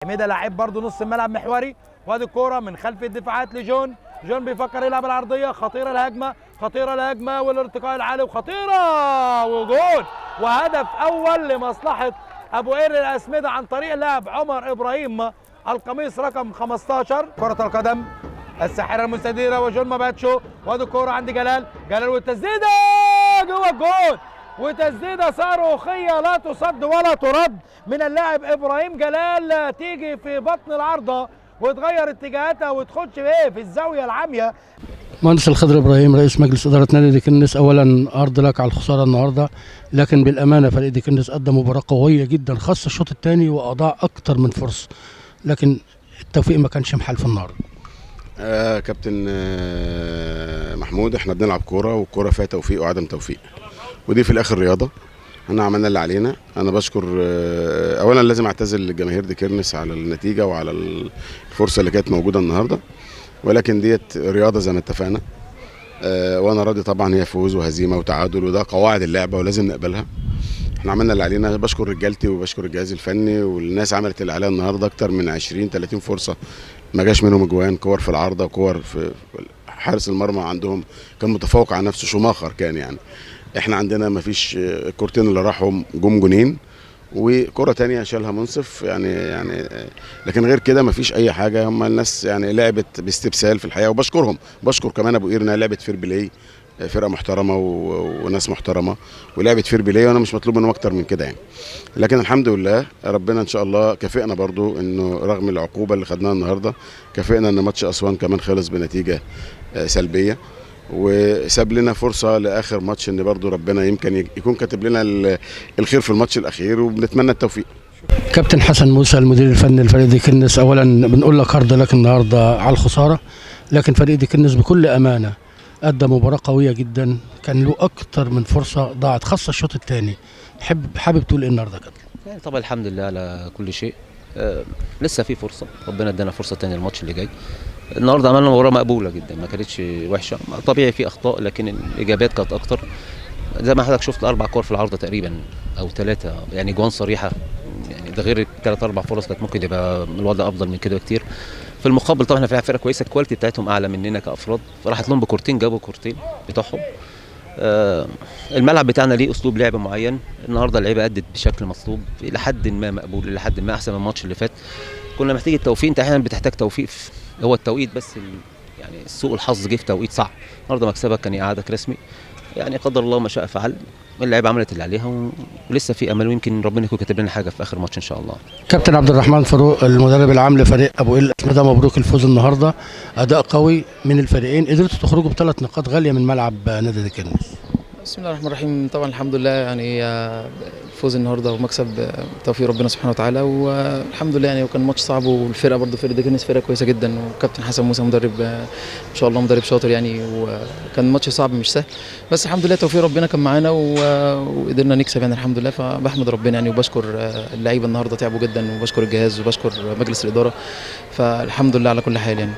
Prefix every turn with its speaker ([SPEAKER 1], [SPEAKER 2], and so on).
[SPEAKER 1] حميده لعيب برضه نص الملعب محوري، وادي الكوره من خلف الدفاعات لجون. جون بيفكر يلعب العرضيه، خطيره الهجمه، خطيره الهجمه والارتقاء العالي وخطيره وجول، وهدف اول لمصلحه ابو قير الاسمده عن طريق اللاعب عمر ابراهيم القميص رقم 15. كره القدم الساحره المستديره وجون مباتشو، وادي الكوره عند جلال والتسديده جوه الجول، وتسديده صاروخيه لا تصد ولا ترد من اللاعب ابراهيم جلال، تيجي في بطن العارضه وتغير اتجاهاتها وتخش في الزاويه العاميه.
[SPEAKER 2] مهندس الخضر ابراهيم رئيس مجلس اداره نادي ديكنس، اولا ارض لك على الخساره النهارده، لكن بالامانه فريق ديكنس قدم مباراه قويه جدا، خاصه الشوط الثاني واضاع اكتر من فرصه، لكن التوفيق ما كانش محل في النهارده.
[SPEAKER 3] كابتن محمود، احنا بنلعب كوره والكوره فيها توفيق وعدم توفيق، ودي في الاخر رياضه. احنا عملنا اللي علينا. انا بشكر اولا لازم اعتذر لجماهير ديكنس على النتيجه وعلى الفرصه اللي كانت موجوده النهارده، ولكن ديت رياضه زي ما اتفقنا. وانا راضي طبعا، هي فوز وهزيمه وتعادل، وده قواعد اللعبه ولازم نقبلها. احنا عملنا اللي علينا. بشكر رجالتي وبشكر الجهاز الفني والناس عملت اللي عليها النهارده. اكتر من 20-30 فرصه ما جاش منهم اجوان، كور في العارضه وكور في حارس المرمى عندهم كان متفوق على نفسه، شماخر كان يعني. احنا عندنا ما فيش، الكورتين اللي راحوا جونين وكره تانية شالها منصف يعني لكن غير كده ما فيش اي حاجه. هم الناس يعني لعبت باستبسال في الحقيقه، وبشكرهم. بشكر كمان ابو قير انها لعبت فير بلاي، فرقه محترمه وناس محترمه، ولعبت فير بلاي، وانا مش مطلوب منهم اكتر من كده يعني. لكن الحمد لله ربنا ان شاء الله كافئنا برضو، انه رغم العقوبه اللي خدناها النهارده كافئنا ان ماتش اسوان كمان خلص بنتيجه سلبيه، وساب لنا فرصه لاخر ماتش ان برضو ربنا يمكن يكون كاتب لنا الخير في الماتش الاخير، وبنتمنى التوفيق.
[SPEAKER 2] كابتن حسن موسى المدير الفني لفريق ديكنس، اولا بنقول لك هارد لك النهارده على الخساره، لكن فريق ديكنس بكل امانه قدم مباراه قويه جدا، كان له اكتر من فرصه ضاعت، خاصه الشوط الثاني. حابب تقول ايه النهارده يا كابتن؟
[SPEAKER 4] يعني طبعا الحمد لله على كل شيء. لسه في فرصه، ربنا ادانا فرصه ثانيه الماتش اللي جاي. النهارده عملنا مباراه مقبوله جدا، ما كانتش وحشه. طبيعي في اخطاء لكن الاجابات كانت اكتر. زي ما حضرتك شفت 4 كور في العارضه تقريبا او 3، يعني جوان صريحه، يعني ده غير 3-4 فرص كانت ممكن يبقى الوضع افضل من كده كتير. في المقابل طبعا احنا في فرقه كويسه، الكواليتي بتاعتهم اعلى مننا كافراد، فراحت لهم بكورتين، جابوا كورتين بتوعهم. الملعب بتاعنا ليه اسلوب لعب معين. النهارده اللعيبه ادت بشكل مطلوب الى حد ما مقبول، الى حد ما احسن من الماتش اللي فات. كنا محتاج التوفيق، انت احيانا بتحتاج توفيق، هو التوقيت بس يعني سوء الحظ جه في توقيت صعب. النهارده مكسبك كان اعادك رسمي، يعني قدر الله ما شاء فعل. اللعيبه عملت اللي عليها ولسه في امل، ويمكن ربنا يكون كاتب لنا حاجه في اخر ماتش ان شاء الله.
[SPEAKER 2] كابتن عبد الرحمن فاروق المدرب العام لفريق ابو قير الاسمده، مبروك الفوز النهارده، اداء قوي من الفريقين، قدرتوا تخرجوا ب3 نقاط غاليه من ملعب نادي ديكنس.
[SPEAKER 5] بسم الله الرحمن الرحيم. طبعا الحمد لله، يعني الفوز النهارده ومكسب توفيق ربنا سبحانه وتعالى، والحمد لله يعني. وكان ماتش صعب، والفرقه برضه فرقه ديكنس فرقه كويسه جدا، وكابتن حسن موسى مدرب ما شاء الله مدرب شاطر يعني، وكان ماتش صعب مش سهل، بس الحمد لله توفيق ربنا كان معانا وقدرنا نكسب يعني الحمد لله. فبحمد ربنا يعني، وبشكر اللعيبه النهارده تعبوا جدا، وبشكر الجهاز وبشكر مجلس الاداره، فالحمد لله على كل حال يعني.